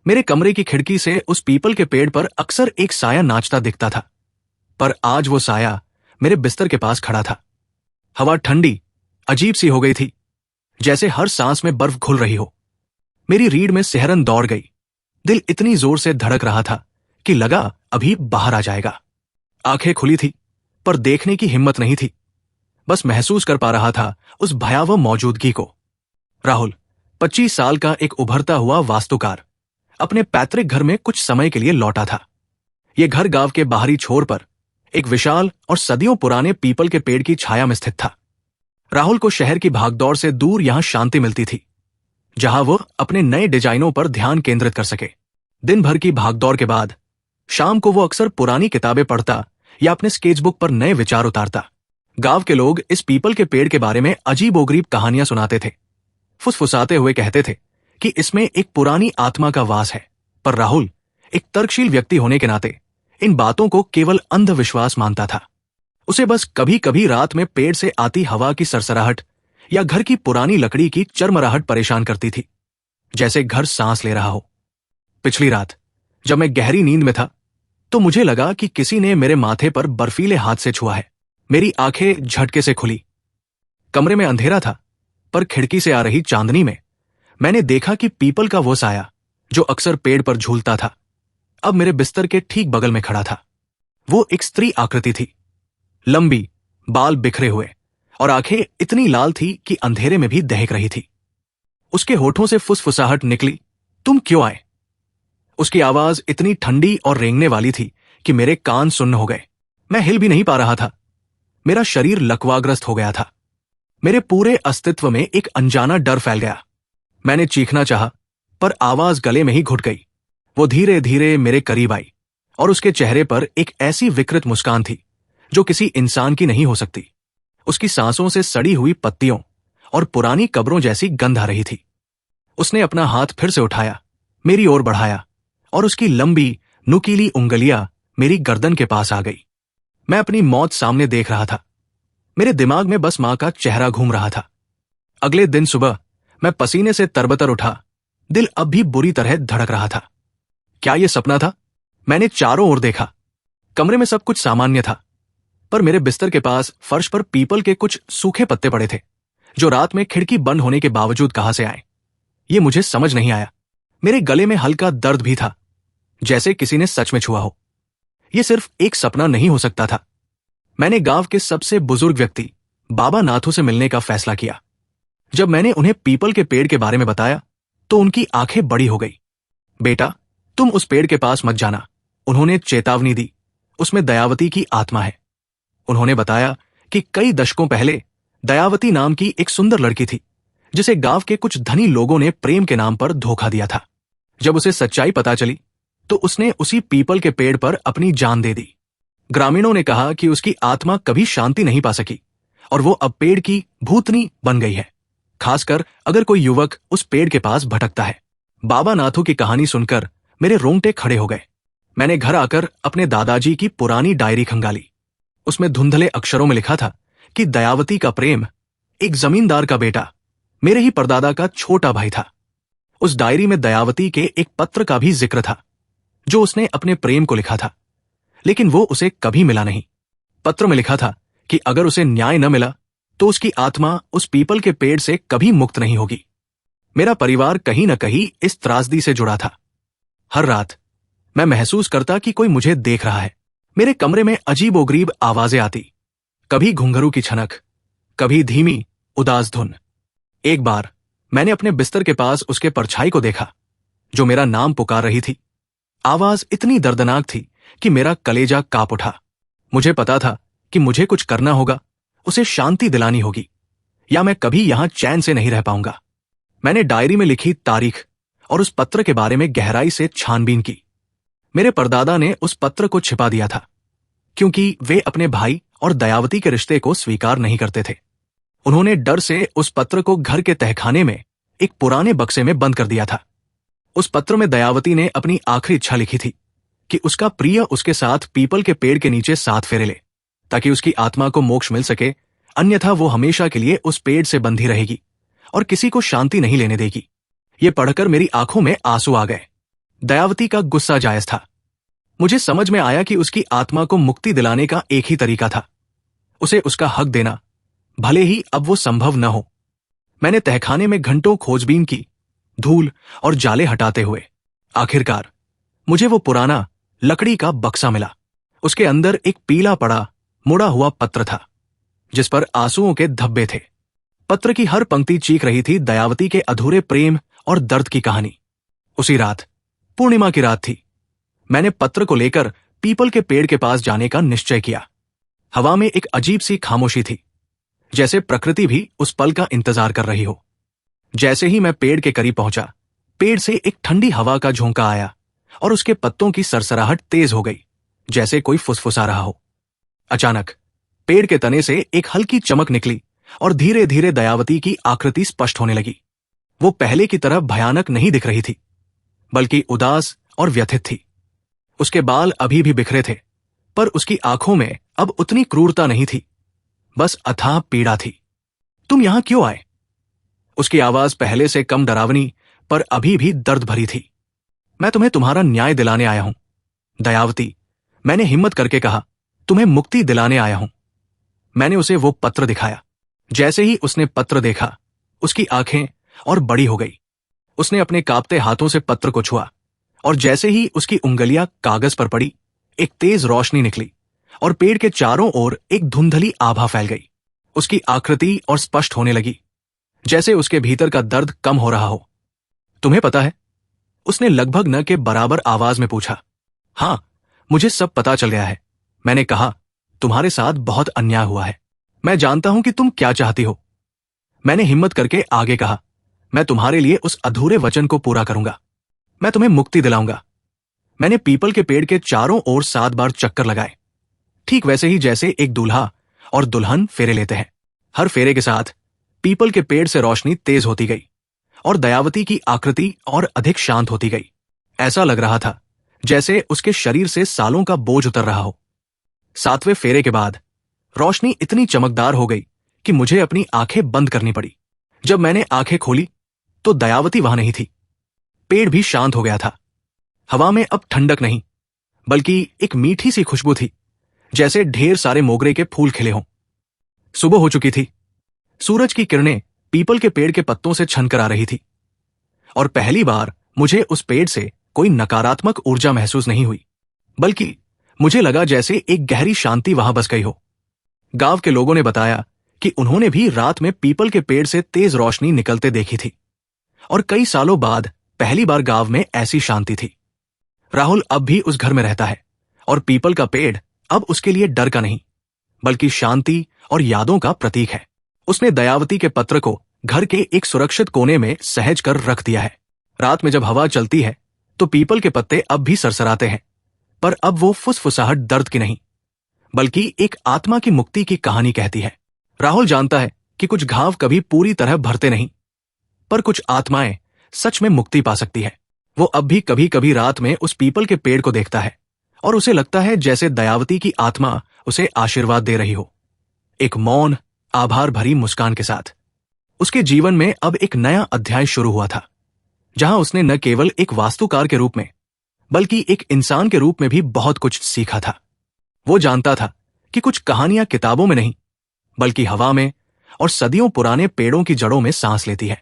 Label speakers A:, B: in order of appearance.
A: मेरे कमरे की खिड़की से उस पीपल के पेड़ पर अक्सर एक साया नाचता दिखता था, पर आज वो साया मेरे बिस्तर के पास खड़ा था। हवा ठंडी, अजीब सी हो गई थी, जैसे हर सांस में बर्फ घुल रही हो। मेरी रीढ़ में सिहरन दौड़ गई। दिल इतनी जोर से धड़क रहा था कि लगा अभी बाहर आ जाएगा। आंखें खुली थी, पर देखने की हिम्मत नहीं थी। बस महसूस कर पा रहा था उस भयावह मौजूदगी को। राहुल, 25 साल का एक उभरता हुआ वास्तुकार, अपने पैतृक घर में कुछ समय के लिए लौटा था। यह घर गांव के बाहरी छोर पर एक विशाल और सदियों पुराने पीपल के पेड़ की छाया में स्थित था। राहुल को शहर की भागदौड़ से दूर यहां शांति मिलती थी, जहां वो अपने नए डिजाइनों पर ध्यान केंद्रित कर सके। दिन भर की भागदौड़ के बाद शाम को वो अक्सर पुरानी किताबें पढ़ता या अपने स्केचबुक पर नए विचार उतारता। गांव के लोग इस पीपल के पेड़ के बारे में अजीबोगरीब कहानियां सुनाते थे, फुसफुसाते हुए कहते थे कि इसमें एक पुरानी आत्मा का वास है। पर राहुल एक तर्कशील व्यक्ति होने के नाते इन बातों को केवल अंधविश्वास मानता था। उसे बस कभी कभी रात में पेड़ से आती हवा की सरसराहट या घर की पुरानी लकड़ी की चरमराहट परेशान करती थी, जैसे घर सांस ले रहा हो। पिछली रात जब मैं गहरी नींद में था, तो मुझे लगा कि किसी ने मेरे माथे पर बर्फीले हाथ से छुआ है। मेरी आंखें झटके से खुली। कमरे में अंधेरा था, पर खिड़की से आ रही चांदनी में मैंने देखा कि पीपल का वो साया जो अक्सर पेड़ पर झूलता था, अब मेरे बिस्तर के ठीक बगल में खड़ा था। वो एक स्त्री आकृति थी, लंबी, बाल बिखरे हुए और आंखें इतनी लाल थी कि अंधेरे में भी दहक रही थी। उसके होठों से फुसफुसाहट निकली, तुम क्यों आए? उसकी आवाज इतनी ठंडी और रेंगने वाली थी कि मेरे कान सुन्न हो गए। मैं हिल भी नहीं पा रहा था। मेरा शरीर लकवाग्रस्त हो गया था। मेरे पूरे अस्तित्व में एक अनजाना डर फैल गया। मैंने चीखना चाहा, पर आवाज गले में ही घुट गई। वो धीरे धीरे मेरे करीब आई और उसके चेहरे पर एक ऐसी विकृत मुस्कान थी जो किसी इंसान की नहीं हो सकती। उसकी सांसों से सड़ी हुई पत्तियों और पुरानी कब्रों जैसी गंध आ रही थी। उसने अपना हाथ फिर से उठाया, मेरी ओर बढ़ाया और उसकी लंबी, नुकीली उंगलियां मेरी गर्दन के पास आ गई। मैं अपनी मौत सामने देख रहा था। मेरे दिमाग में बस मां का चेहरा घूम रहा था। अगले दिन सुबह मैं पसीने से तरबतर उठा। दिल अब भी बुरी तरह धड़क रहा था। क्या यह सपना था? मैंने चारों ओर देखा। कमरे में सब कुछ सामान्य था, पर मेरे बिस्तर के पास फर्श पर पीपल के कुछ सूखे पत्ते पड़े थे, जो रात में खिड़की बंद होने के बावजूद कहां से आए, ये मुझे समझ नहीं आया। मेरे गले में हल्का दर्द भी था, जैसे किसी ने सच में छुआ हो। यह सिर्फ एक सपना नहीं हो सकता था। मैंने गांव के सबसे बुजुर्ग व्यक्ति बाबा नाथू से मिलने का फैसला किया। जब मैंने उन्हें पीपल के पेड़ के बारे में बताया, तो उनकी आंखें बड़ी हो गई। बेटा, तुम उस पेड़ के पास मत जाना, उन्होंने चेतावनी दी। उसमें दयावती की आत्मा है। उन्होंने बताया कि कई दशकों पहले दयावती नाम की एक सुंदर लड़की थी, जिसे गांव के कुछ धनी लोगों ने प्रेम के नाम पर धोखा दिया था। जब उसे सच्चाई पता चली, तो उसने उसी पीपल के पेड़ पर अपनी जान दे दी। ग्रामीणों ने कहा कि उसकी आत्मा कभी शांति नहीं पा सकी और वो अब पेड़ की भूतनी बन गई है, खासकर अगर कोई युवक उस पेड़ के पास भटकता है। बाबा नाथू की कहानी सुनकर मेरे रोंगटे खड़े हो गए। मैंने घर आकर अपने दादाजी की पुरानी डायरी खंगाली। उसमें धुंधले अक्षरों में लिखा था कि दयावती का प्रेम एक जमींदार का बेटा, मेरे ही परदादा का छोटा भाई था। उस डायरी में दयावती के एक पत्र का भी जिक्र था, जो उसने अपने प्रेम को लिखा था, लेकिन वो उसे कभी मिला नहीं। पत्र में लिखा था कि अगर उसे न्याय न मिला, तो उसकी आत्मा उस पीपल के पेड़ से कभी मुक्त नहीं होगी। मेरा परिवार कहीं न कहीं इस त्रासदी से जुड़ा था। हर रात मैं महसूस करता कि कोई मुझे देख रहा है। मेरे कमरे में अजीबोगरीब आवाजें आती, कभी घुंघरू की छनक, कभी धीमी उदास धुन। एक बार मैंने अपने बिस्तर के पास उसके परछाई को देखा, जो मेरा नाम पुकार रही थी। आवाज इतनी दर्दनाक थी कि मेरा कलेजा कांप उठा। मुझे पता था कि मुझे कुछ करना होगा, उसे शांति दिलानी होगी, या मैं कभी यहां चैन से नहीं रह पाऊंगा। मैंने डायरी में लिखी तारीख और उस पत्र के बारे में गहराई से छानबीन की। मेरे परदादा ने उस पत्र को छिपा दिया था, क्योंकि वे अपने भाई और दयावती के रिश्ते को स्वीकार नहीं करते थे। उन्होंने डर से उस पत्र को घर के तहखाने में एक पुराने बक्से में बंद कर दिया था। उस पत्र में दयावती ने अपनी आखिरी इच्छा लिखी थी कि उसका प्रिय उसके साथ पीपल के पेड़ के नीचे 7 फेरे ले, ताकि उसकी आत्मा को मोक्ष मिल सके, अन्यथा वो हमेशा के लिए उस पेड़ से बंधी रहेगी और किसी को शांति नहीं लेने देगी। ये पढ़कर मेरी आंखों में आंसू आ गए। दयावती का गुस्सा जायज था। मुझे समझ में आया कि उसकी आत्मा को मुक्ति दिलाने का एक ही तरीका था, उसे उसका हक देना, भले ही अब वो संभव न हो। मैंने तहखाने में घंटों खोजबीन की, धूल और जाले हटाते हुए आखिरकार मुझे वो पुराना लकड़ी का बक्सा मिला। उसके अंदर एक पीला पड़ा मुड़ा हुआ पत्र था, जिस पर आंसुओं के धब्बे थे। पत्र की हर पंक्ति चीख रही थी दयावती के अधूरे प्रेम और दर्द की कहानी। उसी रात, पूर्णिमा की रात थी, मैंने पत्र को लेकर पीपल के पेड़ के पास जाने का निश्चय किया। हवा में एक अजीब सी खामोशी थी, जैसे प्रकृति भी उस पल का इंतजार कर रही हो। जैसे ही मैं पेड़ के करीब पहुंचा, पेड़ से एक ठंडी हवा का झोंका आया और उसके पत्तों की सरसराहट तेज हो गई, जैसे कोई फुसफुसा रहा हो। अचानक पेड़ के तने से एक हल्की चमक निकली और धीरे धीरे दयावती की आकृति स्पष्ट होने लगी। वो पहले की तरह भयानक नहीं दिख रही थी, बल्कि उदास और व्यथित थी। उसके बाल अभी भी बिखरे थे, पर उसकी आंखों में अब उतनी क्रूरता नहीं थी, बस अथाह पीड़ा थी। तुम यहां क्यों आए? उसकी आवाज पहले से कम डरावनी, पर अभी भी दर्द भरी थी। मैं तुम्हें तुम्हारा न्याय दिलाने आया हूं, दयावती, मैंने हिम्मत करके कहा। तुम्हें मुक्ति दिलाने आया हूं। मैंने उसे वो पत्र दिखाया। जैसे ही उसने पत्र देखा, उसकी आंखें और बड़ी हो गई। उसने अपने कांपते हाथों से पत्र को छुआ, और जैसे ही उसकी उंगलियां कागज पर पड़ी, एक तेज रोशनी निकली और पेड़ के चारों ओर एक धुंधली आभा फैल गई। उसकी आकृति और स्पष्ट होने लगी, जैसे उसके भीतर का दर्द कम हो रहा हो। तुम्हें पता है? उसने लगभग न के बराबर आवाज में पूछा। हां, मुझे सब पता चल गया है, मैंने कहा। तुम्हारे साथ बहुत अन्याय हुआ है। मैं जानता हूं कि तुम क्या चाहती हो। मैंने हिम्मत करके आगे कहा। मैं तुम्हारे लिए उस अधूरे वचन को पूरा करूंगा। मैं तुम्हें मुक्ति दिलाऊंगा। मैंने पीपल के पेड़ के चारों ओर 7 बार चक्कर लगाए, ठीक वैसे ही जैसे एक दूल्हा और दुल्हन फेरे लेते हैं। हर फेरे के साथ पीपल के पेड़ से रोशनी तेज होती गई और दयावती की आकृति और अधिक शांत होती गई। ऐसा लग रहा था जैसे उसके शरीर से सालों का बोझ उतर रहा हो। 7वें फेरे के बाद रोशनी इतनी चमकदार हो गई कि मुझे अपनी आंखें बंद करनी पड़ी। जब मैंने आंखें खोली तो दयावती वहां नहीं थी। पेड़ भी शांत हो गया था। हवा में अब ठंडक नहीं, बल्कि एक मीठी सी खुशबू थी, जैसे ढेर सारे मोगरे के फूल खिले हों। सुबह हो चुकी थी। सूरज की किरणें पीपल के पेड़ के पत्तों से छनकर आ रही थी, और पहली बार मुझे उस पेड़ से कोई नकारात्मक ऊर्जा महसूस नहीं हुई, बल्कि मुझे लगा जैसे एक गहरी शांति वहां बस गई हो। गांव के लोगों ने बताया कि उन्होंने भी रात में पीपल के पेड़ से तेज रोशनी निकलते देखी थी, और कई सालों बाद पहली बार गांव में ऐसी शांति थी। राहुल अब भी उस घर में रहता है, और पीपल का पेड़ अब उसके लिए डर का नहीं, बल्कि शांति और यादों का प्रतीक है। उसने दयावती के पत्र को घर के एक सुरक्षित कोने में सहज कर रख दिया है। रात में जब हवा चलती है तो पीपल के पत्ते अब भी सरसराते हैं, पर अब वो फुसफुसाहट दर्द की नहीं, बल्कि एक आत्मा की मुक्ति की कहानी कहती है। राहुल जानता है कि कुछ घाव कभी पूरी तरह भरते नहीं, पर कुछ आत्माएं सच में मुक्ति पा सकती है। वो अब भी कभी कभी रात में उस पीपल के पेड़ को देखता है, और उसे लगता है जैसे दयावती की आत्मा उसे आशीर्वाद दे रही हो, एक मौन आभार भरी मुस्कान के साथ। उसके जीवन में अब एक नया अध्याय शुरू हुआ था, जहां उसने न केवल एक वास्तुकार के रूप में, बल्कि एक इंसान के रूप में भी बहुत कुछ सीखा था। वो जानता था कि कुछ कहानियां किताबों में नहीं, बल्कि हवा में और सदियों पुराने पेड़ों की जड़ों में सांस लेती है।